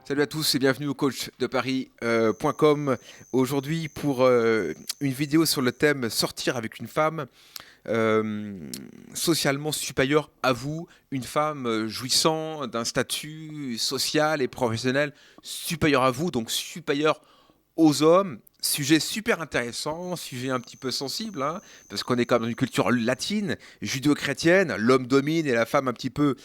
Salut à tous et bienvenue au coachdeparis.com. Aujourd'hui pour une vidéo sur le thème sortir avec une femme euh, socialement supérieure à vous, une femme jouissant d'un statut social et professionnel supérieur à vous, donc supérieur aux hommes. Sujet super intéressant, sujet un petit peu sensible, hein, parce qu'on est quand même dans une culture latine, judéo-chrétienne, l'homme domine et la femme un petit peu,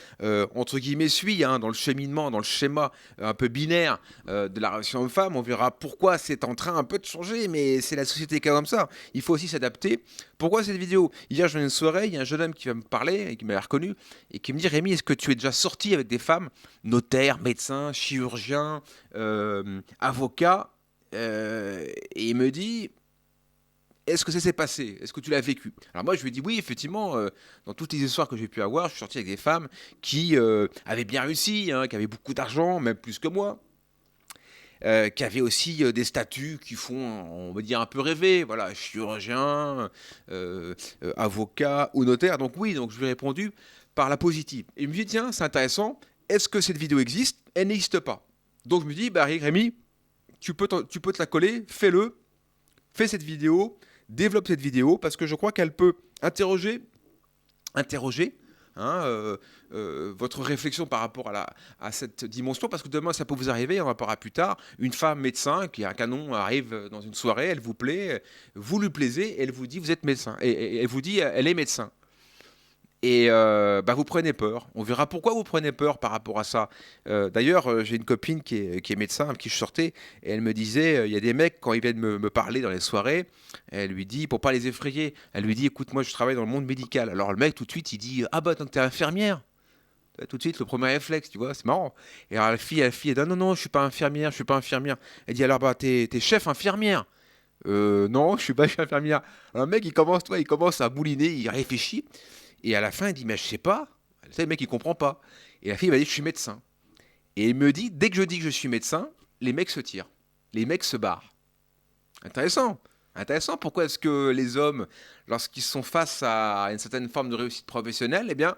entre guillemets, suit, hein, dans le cheminement, dans le schéma un peu binaire de la relation homme-femme. On verra pourquoi c'est en train un peu de changer, mais c'est la société qui est comme ça. Il faut aussi s'adapter. Pourquoi cette vidéo? Hier, je venais une soirée, il y a un jeune homme qui va me parler, et qui m'a reconnu, et qui me dit, Rémi, est-ce que tu es déjà sorti avec des femmes, notaires, médecins, chirurgiens, avocats? Et il me dit, est-ce que ça s'est passé? Est-ce que tu l'as vécu? Alors moi je lui ai dit oui, effectivement, dans toutes les histoires que j'ai pu avoir, je suis sorti avec des femmes qui avaient bien réussi, hein, qui avaient beaucoup d'argent, même plus que moi, qui avaient aussi des statuts qui font, on va dire, un peu rêver, voilà, chirurgien, avocat ou notaire. Donc oui, donc je lui ai répondu par la positive. Et il me dit, tiens, c'est intéressant, est-ce que cette vidéo existe? Elle n'existe pas. Donc je me dis, bah Rémi, tu peux te la coller, fais-le, fais cette vidéo, développe cette vidéo, parce que je crois qu'elle peut interroger hein, votre réflexion par rapport à cette dimension, parce que demain ça peut vous arriver, on en parlera plus tard, une femme médecin qui a un canon arrive dans une soirée, elle vous plaît, vous lui plaisez, et elle vous dit vous êtes médecin, et elle vous dit elle est médecin. Et bah, vous prenez peur. On verra pourquoi vous prenez peur par rapport à ça. D'ailleurs, j'ai une copine qui est médecin, avec qui je sortais, et elle me disait, il y a des mecs, quand ils viennent me parler dans les soirées, elle lui dit, pour pas les effrayer, elle lui dit, écoute, moi je travaille dans le monde médical. Alors le mec, tout de suite, il dit, ah bah, donc t'es infirmière. Tout de suite, le premier réflexe, tu vois, c'est marrant. Et alors elle dit, non, non, non, je suis pas infirmière, je suis pas infirmière. Elle dit, alors bah, t'es chef infirmière. Non, je suis pas chef infirmière. Alors le mec, il commence à bouliner, il réfléchit. Et à la fin, il dit, mais je sais pas. Tu sais, le mec, il comprend pas. Et la fille m'a dit, je suis médecin. Et il me dit, dès que je dis que je suis médecin, les mecs se tirent. Les mecs se barrent. Intéressant. Intéressant. Pourquoi est-ce que les hommes, lorsqu'ils sont face à une certaine forme de réussite professionnelle, eh bien,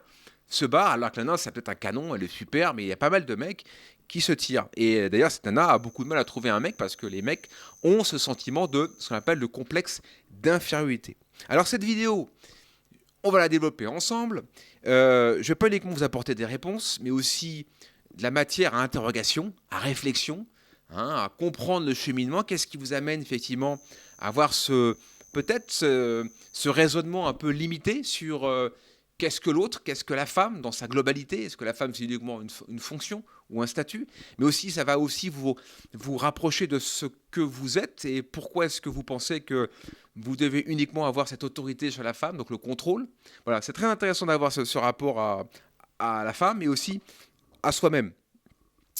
se barrent, alors que la nana, c'est peut-être un canon, elle est super, mais il y a pas mal de mecs qui se tirent. Et d'ailleurs, cette nana a beaucoup de mal à trouver un mec parce que les mecs ont ce sentiment de ce qu'on appelle le complexe d'infériorité. Alors, cette vidéo, on va la développer ensemble. Je ne vais pas uniquement vous apporter des réponses, mais aussi de la matière à interrogation, à réflexion, hein, à comprendre le cheminement. Qu'est-ce qui vous amène effectivement à avoir ce raisonnement un peu limité sur qu'est-ce que l'autre, qu'est-ce que la femme dans sa globalité? Est-ce que la femme c'est uniquement une fonction ou un statut? Mais aussi, ça va aussi vous rapprocher de ce que vous êtes et pourquoi est-ce que vous pensez que vous devez uniquement avoir cette autorité sur la femme, donc le contrôle. Voilà, c'est très intéressant d'avoir ce rapport à la femme et aussi à soi-même.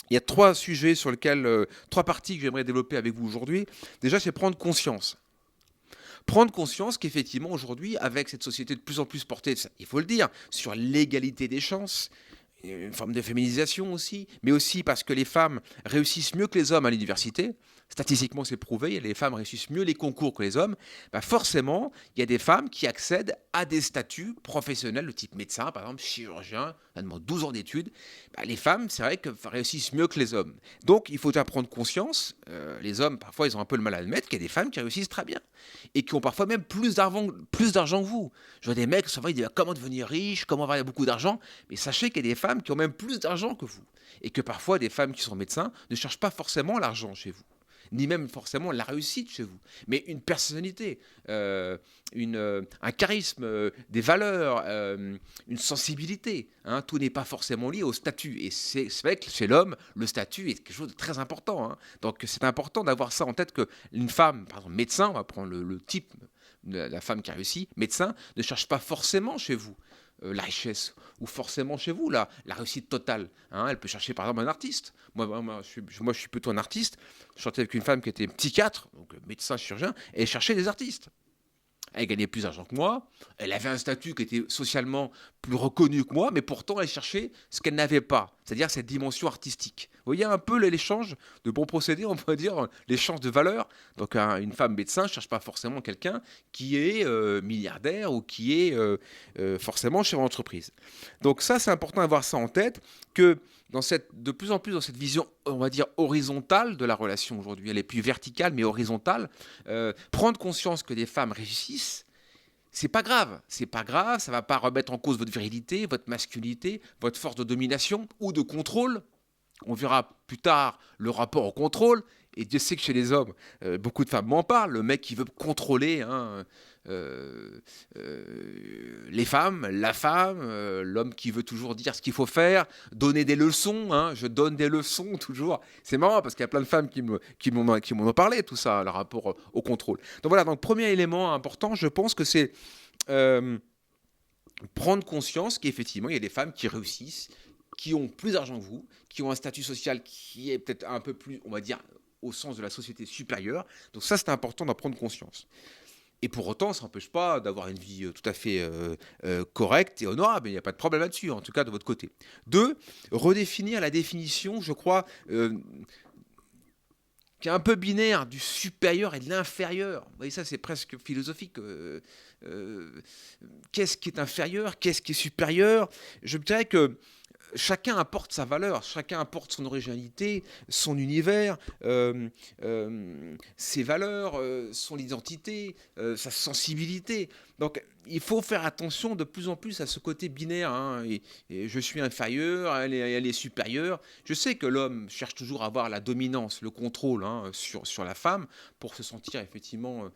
Il y a trois sujets sur lesquels, trois parties que j'aimerais développer avec vous aujourd'hui. Déjà, c'est prendre conscience. Prendre conscience qu'effectivement, aujourd'hui, avec cette société de plus en plus portée, il faut le dire, sur l'égalité des chances, une forme de féminisation aussi, mais aussi parce que les femmes réussissent mieux que les hommes à l'université. Statistiquement, c'est prouvé, les femmes réussissent mieux les concours que les hommes. Bah forcément, il y a des femmes qui accèdent à des statuts professionnels, le type médecin, par exemple, chirurgien, ça demande 12 ans d'études. Bah, les femmes, c'est vrai que réussissent mieux que les hommes. Donc, il faut en prendre conscience. Les hommes, parfois, ils ont un peu le mal à admettre qu'il y a des femmes qui réussissent très bien et qui ont parfois même plus d'argent que vous. Je vois des mecs, ça va, ils disent comment devenir riche, comment avoir beaucoup d'argent. Mais sachez qu'il y a des femmes qui ont même plus d'argent que vous. Et que parfois, des femmes qui sont médecins ne cherchent pas forcément l'argent chez vous, ni même forcément la réussite chez vous, mais une personnalité, un charisme, des valeurs, une sensibilité. Hein, tout n'est pas forcément lié au statut. Et c'est vrai que chez l'homme, le statut est quelque chose de très important. Hein. Donc c'est important d'avoir ça en tête qu'une femme, par exemple médecin, on va prendre le type de la femme qui a réussi, médecin, ne cherche pas forcément chez vous la richesse, ou forcément chez vous la réussite totale. Hein, elle peut chercher par exemple un artiste. Moi, je suis plutôt un artiste. Je sortais avec une femme qui était psychiatre, donc médecin chirurgien, et elle cherchait des artistes. Elle gagnait plus d'argent que moi, elle avait un statut qui était socialement plus reconnu que moi, mais pourtant elle cherchait ce qu'elle n'avait pas, c'est-à-dire cette dimension artistique. Vous voyez un peu l'échange de bons procédés, on peut dire, l'échange de valeurs. Donc une femme médecin ne cherche pas forcément quelqu'un qui est milliardaire ou qui est forcément chef d'entreprise. Donc ça, c'est important d'avoir ça en tête, que de plus en plus dans cette vision, on va dire, horizontale de la relation aujourd'hui, elle est plus verticale mais horizontale, prendre conscience que des femmes réussissent, c'est pas grave, ça va pas remettre en cause votre virilité, votre masculinité, votre force de domination ou de contrôle. On verra plus tard le rapport au contrôle. Et Dieu sait que chez les hommes, beaucoup de femmes m'en parlent. Le mec qui veut contrôler les femmes, la femme, l'homme qui veut toujours dire ce qu'il faut faire, donner des leçons. Je donne des leçons toujours. C'est marrant parce qu'il y a plein de femmes qui m'en ont parlé, tout ça, le rapport au contrôle. Donc voilà, donc premier élément important, je pense que c'est prendre conscience qu'effectivement, il y a des femmes qui réussissent, qui ont plus d'argent que vous, qui ont un statut social qui est peut-être un peu plus, on va dire, au sens de la société supérieure. Donc ça, c'est important d'en prendre conscience. Et pour autant, ça n'empêche pas d'avoir une vie tout à fait correcte et honorable. Il n'y a pas de problème là-dessus, en tout cas de votre côté. 2, redéfinir la définition, je crois, qui est un peu binaire du supérieur et de l'inférieur. Vous voyez, ça, c'est presque philosophique. Qu'est-ce qui est inférieur? Qu'est-ce qui est supérieur? Je dirais que chacun apporte sa valeur, chacun apporte son originalité, son univers, ses valeurs, son identité, sa sensibilité. Donc il faut faire attention de plus en plus à ce côté binaire. Et je suis inférieur, elle est supérieure. Je sais que l'homme cherche toujours à avoir la dominance, le contrôle sur la femme pour se sentir effectivement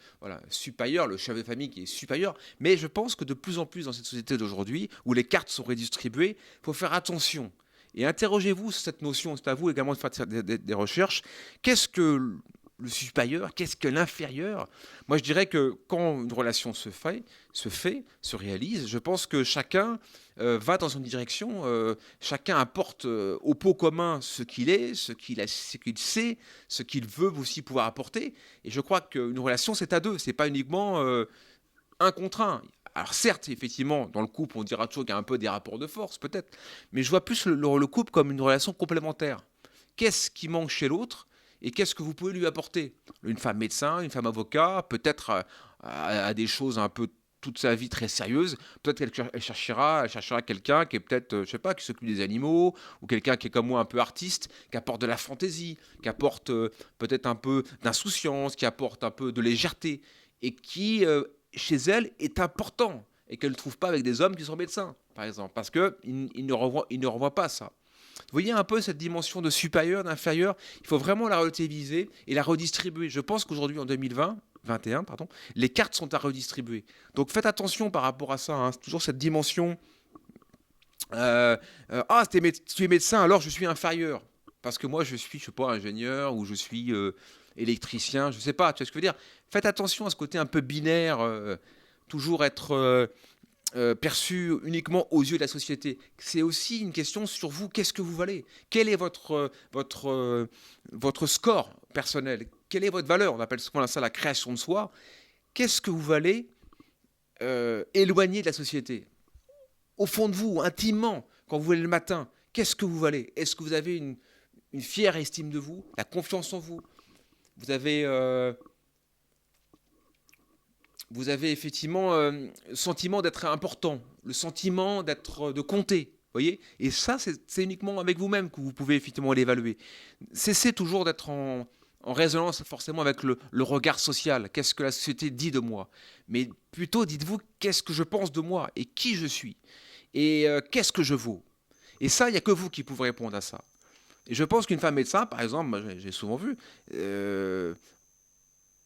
supérieur, le chef de famille qui est supérieur. Mais je pense que de plus en plus dans cette société d'aujourd'hui, où les cartes sont redistribuées, il faut faire attention. Et interrogez-vous sur cette notion, c'est à vous également de faire des recherches. Qu'est-ce que le supérieur? Qu'est-ce que l'inférieur? Moi, je dirais que quand une relation se réalise, je pense que chacun va dans une direction, chacun apporte au pot commun ce qu'il est, ce qu'il sait, ce qu'il veut aussi pouvoir apporter. Et je crois qu'une relation, c'est à deux, c'est pas uniquement un contre un. Alors certes, effectivement, dans le couple, on dira toujours qu'il y a un peu des rapports de force, peut-être, mais je vois plus le couple comme une relation complémentaire. Qu'est-ce qui manque chez l'autre et qu'est-ce que vous pouvez lui apporter? Une femme médecin, une femme avocat, peut-être à des choses un peu toute sa vie très sérieuse, peut-être qu'elle cherchera quelqu'un qui est peut-être, je sais pas, qui s'occupe des animaux, ou quelqu'un qui est comme moi un peu artiste, qui apporte de la fantaisie, qui apporte peut-être un peu d'insouciance, qui apporte un peu de légèreté, et qui chez elle est important et qu'elle ne trouve pas avec des hommes qui sont médecins, par exemple, parce qu'ils ne renvoient pas ça. Vous voyez un peu cette dimension de supérieur, d'inférieur, il faut vraiment la relativiser et la redistribuer. Je pense qu'aujourd'hui, en 2021, les cartes sont à redistribuer. Donc faites attention par rapport à ça, c'est toujours cette dimension tu es médecin, alors je suis inférieur. Parce que moi, je suis, je sais pas, ingénieur ou je suis électricien, je sais pas, tu vois ce que je veux dire. Faites attention à ce côté un peu binaire, toujours être perçu uniquement aux yeux de la société. C'est aussi une question sur vous, qu'est-ce que vous valez? Quel est votre score personnel? Quelle est votre valeur? On appelle ça la création de soi. Qu'est-ce que vous valez éloigné de la société? Au fond de vous, intimement, quand vous voulez le matin, qu'est-ce que vous valez? Est-ce que vous avez une fière estime de vous, la confiance en vous? Vous avez effectivement le sentiment d'être important, le sentiment de compter. Voyez? Et ça, c'est uniquement avec vous-même que vous pouvez effectivement l'évaluer. Cessez toujours d'être en résonance forcément avec le regard social. Qu'est-ce que la société dit de moi? Mais plutôt, dites-vous, qu'est-ce que je pense de moi et qui je suis? Et qu'est-ce que je vaux? Et ça, il n'y a que vous qui pouvez répondre à ça. Et je pense qu'une femme médecin, par exemple, moi, j'ai souvent vu,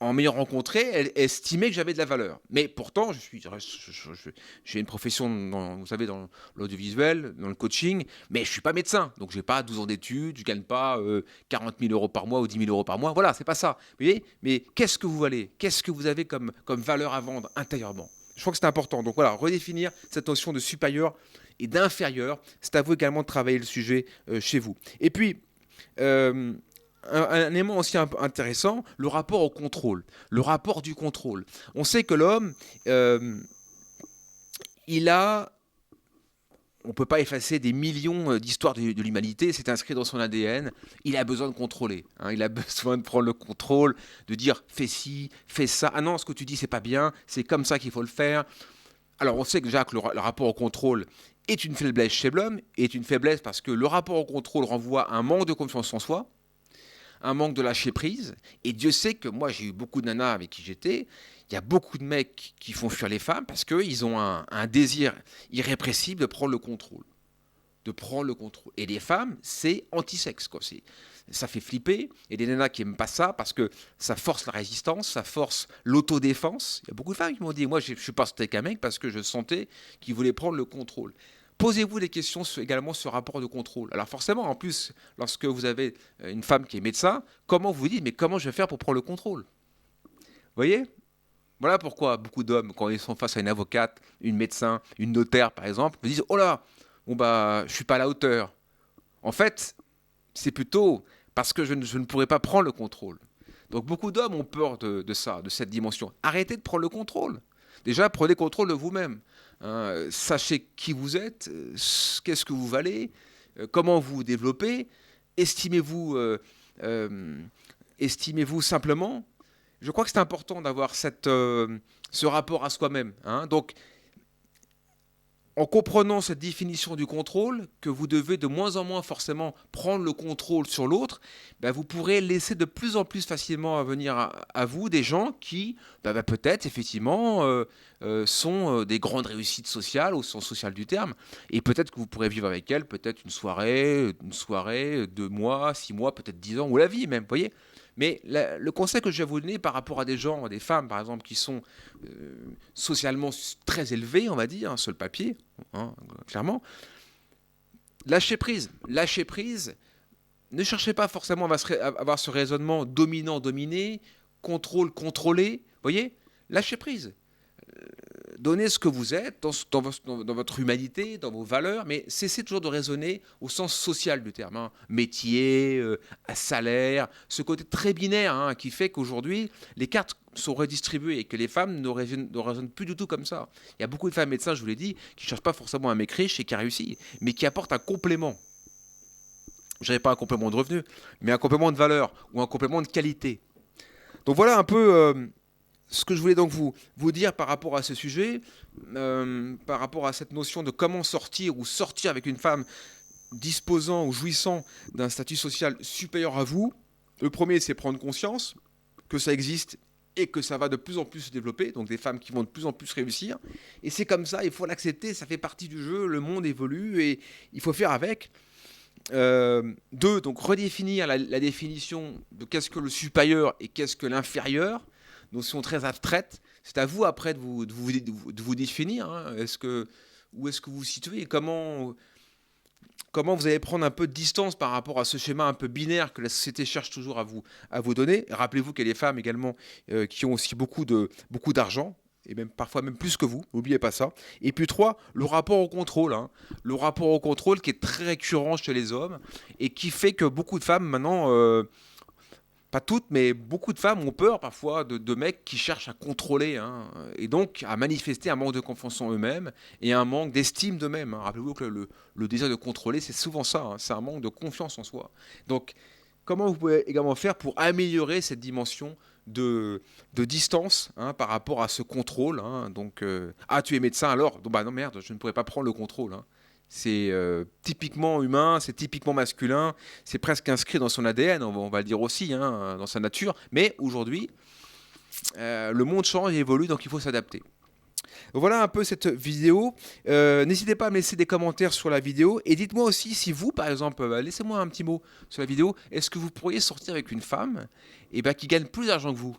en m'ayant rencontré, elle estimait que j'avais de la valeur. Mais pourtant, j'ai une profession, vous savez, dans l'audiovisuel, dans le coaching, mais je ne suis pas médecin. Donc, je n'ai pas 12 ans d'études, je ne gagne pas 40 000 euros par mois ou 10 000 euros par mois. Voilà, c'est pas ça. Vous voyez? Mais qu'est-ce que vous valez? Qu'est-ce que vous avez comme valeur à vendre intérieurement? Je crois que c'est important. Donc voilà, redéfinir cette notion de supérieur et d'inférieur. C'est à vous également de travailler le sujet chez vous. Et puis, un élément aussi intéressant, le rapport au contrôle, le rapport du contrôle. On sait que l'homme, il a on ne peut pas effacer des millions d'histoires de l'humanité, c'est inscrit dans son ADN, il a besoin de contrôler, hein, il a besoin de prendre le contrôle, de dire fais ci, fais ça, ah non, ce que tu dis c'est pas bien, c'est comme ça qu'il faut le faire. Alors on sait déjà que le rapport au contrôle est une faiblesse chez l'homme, est une faiblesse parce que le rapport au contrôle renvoie à un manque de confiance en soi, un manque de lâcher prise. Et Dieu sait que moi, j'ai eu beaucoup de nanas avec qui j'étais. Il y a beaucoup de mecs qui font fuir les femmes parce qu'ils ont un désir irrépressible de prendre le contrôle. De prendre le contrôle. Et les femmes, c'est anti-sexe, quoi. Ça fait flipper. Et des nanas qui n'aiment pas ça parce que ça force la résistance, ça force l'autodéfense. Il y a beaucoup de femmes qui m'ont dit, moi, je suis pas sorti avec un mec parce que je sentais qu'il voulait prendre le contrôle. Posez-vous des questions également sur ce rapport de contrôle. Alors forcément, en plus, lorsque vous avez une femme qui est médecin, comment vous dites, mais comment je vais faire pour prendre le contrôle? Vous voyez? Voilà pourquoi beaucoup d'hommes, quand ils sont face à une avocate, une médecin, une notaire par exemple, vous disent, oh là, bon bah, je suis pas à la hauteur. En fait, c'est plutôt parce que je ne pourrais pas prendre le contrôle. Donc beaucoup d'hommes ont peur de ça, de cette dimension. Arrêtez de prendre le contrôle. Déjà, prenez contrôle de vous-même. Hein, sachez qui vous êtes, qu'est-ce que vous valez, comment vous vous développez, estimez-vous euh, estimez-vous simplement. Je crois que c'est important d'avoir ce rapport à soi-même. Hein. Donc, en comprenant cette définition du contrôle, que vous devez de moins en moins forcément prendre le contrôle sur l'autre, ben vous pourrez laisser de plus en plus facilement venir à vous des gens qui, peut-être effectivement, sont des grandes réussites sociales au sens social du terme, et peut-être que vous pourrez vivre avec elles peut-être une soirée, 2 mois, 6 mois, peut-être 10 ans, ou la vie même, vous voyez. Mais le conseil que je vais vous donner par rapport à des gens, des femmes par exemple, qui sont socialement très élevées, on va dire, hein, sur le papier, hein, clairement, lâchez prise. Lâchez prise. Ne cherchez pas forcément à avoir ce raisonnement dominant-dominé, contrôle-contrôlé. Vous voyez? Lâchez prise. Donnez ce que vous êtes dans votre humanité, dans vos valeurs, mais cessez toujours de raisonner au sens social du terme. Hein. Métier, salaire, ce côté très binaire hein, qui fait qu'aujourd'hui, les cartes sont redistribuées et que les femmes ne raisonnent plus du tout comme ça. Il y a beaucoup de femmes médecins, je vous l'ai dit, qui ne cherchent pas forcément un mec riche et qui a réussi, mais qui apportent un complément. Je dirais pas un complément de revenu, mais un complément de valeur ou un complément de qualité. Donc voilà un peu ce que je voulais donc vous dire par rapport à ce sujet, par rapport à cette notion de comment sortir ou sortir avec une femme disposant ou jouissant d'un statut social supérieur à vous. Le premier, c'est prendre conscience que ça existe et que ça va de plus en plus se développer, donc des femmes qui vont de plus en plus réussir. Et c'est comme ça, il faut l'accepter, ça fait partie du jeu, le monde évolue et il faut faire avec. Deux, donc redéfinir la définition de qu'est-ce que le supérieur et qu'est-ce que l'inférieur, notion très abstraite. C'est à vous après de vous définir. Hein. Où est-ce que vous vous situez et comment vous allez prendre un peu de distance par rapport à ce schéma un peu binaire que la société cherche toujours à vous donner. Rappelez-vous qu'il y a des femmes également qui ont aussi beaucoup d'argent, et même parfois même plus que vous, n'oubliez pas ça. Et puis 3, le rapport au contrôle. Hein. Le rapport au contrôle qui est très récurrent chez les hommes et qui fait que beaucoup de femmes maintenant, pas toutes, mais beaucoup de femmes ont peur parfois de mecs qui cherchent à contrôler hein, et donc à manifester un manque de confiance en eux-mêmes et un manque d'estime d'eux-mêmes. Hein. Rappelez-vous que le désir de contrôler, c'est souvent ça, hein, c'est un manque de confiance en soi. Donc, comment vous pouvez également faire pour améliorer cette dimension de distance hein, par rapport à ce contrôle hein. Donc, tu es médecin alors? Donc, bah non, merde, je ne pourrais pas prendre le contrôle. Hein. C'est typiquement humain, c'est typiquement masculin, c'est presque inscrit dans son ADN, on va le dire aussi, hein, dans sa nature. Mais aujourd'hui, le monde change et évolue, donc il faut s'adapter. Voilà un peu cette vidéo. N'hésitez pas à me laisser des commentaires sur la vidéo. Et dites-moi aussi si vous, par exemple, laissez-moi un petit mot sur la vidéo. Est-ce que vous pourriez sortir avec une femme qui gagne plus d'argent que vous?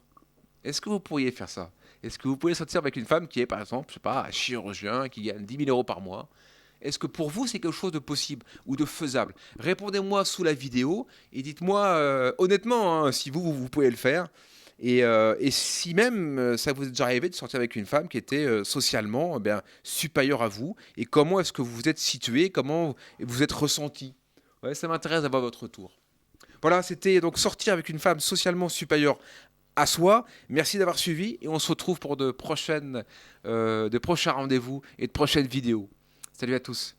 Est-ce que vous pourriez faire ça? Est-ce que vous pouvez sortir avec une femme qui est, par exemple, je sais pas, un chirurgien, qui gagne 10 000 euros par mois? Est-ce que pour vous, c'est quelque chose de possible ou de faisable? Répondez-moi sous la vidéo et dites-moi honnêtement hein, si vous pouvez le faire. Et si même ça vous est déjà arrivé de sortir avec une femme qui était socialement supérieure à vous, et comment est-ce que vous vous êtes situé, comment vous êtes ressenti? Ouais, ça m'intéresse d'avoir votre retour. Voilà, c'était donc sortir avec une femme socialement supérieure à soi. Merci d'avoir suivi et on se retrouve pour de prochains rendez-vous et de prochaines vidéos. Salut à tous.